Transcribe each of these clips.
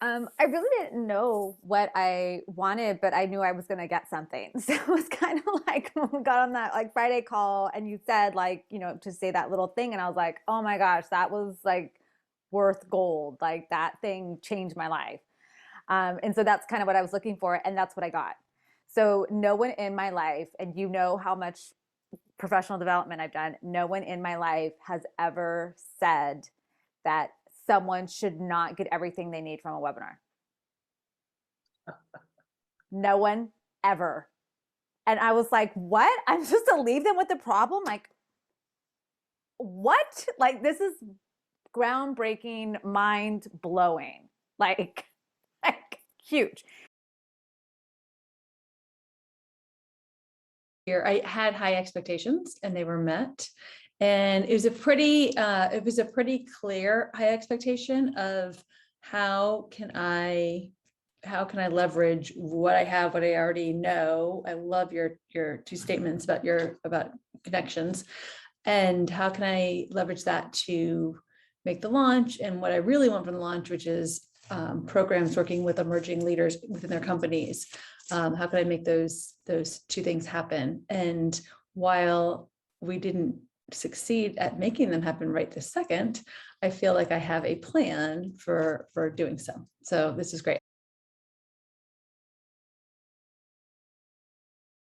I really didn't know what I wanted, but I knew I was going to get something. So it was kind of like when we got on that like Friday call and you said like, to say that little thing. And I was like, oh my gosh, that was like worth gold. Like that thing changed my life. And so that's kind of what I was looking for. And that's what I got. So no one in my life, and you know how much professional development I've done, no one in my life has ever said that someone should not get everything they need from a webinar. No one ever. And I was like, what? I'm supposed to leave them with the problem? Like, what? Like, this is groundbreaking, mind blowing. Like, like huge. Year I had high expectations and they were met. And it was a pretty clear high expectation of how can I leverage what I have, what I already know. I love your two statements about connections, and how can I leverage that to make the launch and what I really want from the launch, which is programs working with emerging leaders within their companies. How can I make those two things happen? And while we didn't succeed at making them happen right this second, I feel like I have a plan for doing so. So this is great.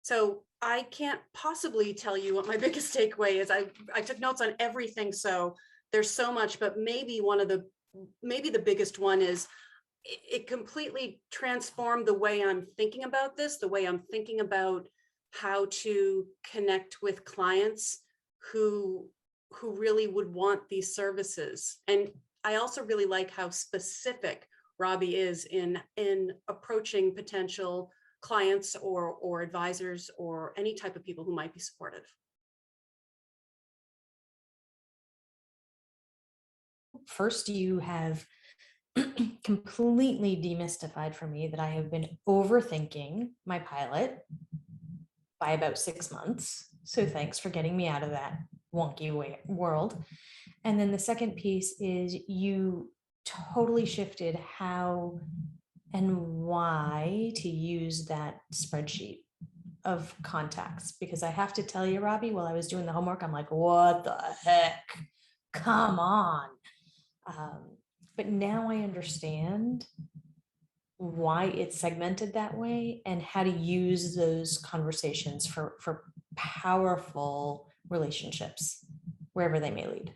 So I can't possibly tell you what my biggest takeaway is. I took notes on everything, so there's so much, but maybe the biggest one is it completely transformed the way I'm thinking about this, the way I'm thinking about how to connect with clients who really would want these services. And I also really like how specific Robbie is in approaching potential clients or advisors or any type of people who might be supportive. First, you have completely demystified for me that I have been overthinking my pilot by about 6 months. So thanks for getting me out of that wonky world. And then the second piece is you totally shifted how and why to use that spreadsheet of contacts. Because I have to tell you, Robbie, while I was doing the homework, I'm like, what the heck? Come on. But now I understand why it's segmented that way and how to use those conversations for powerful relationships, wherever they may lead.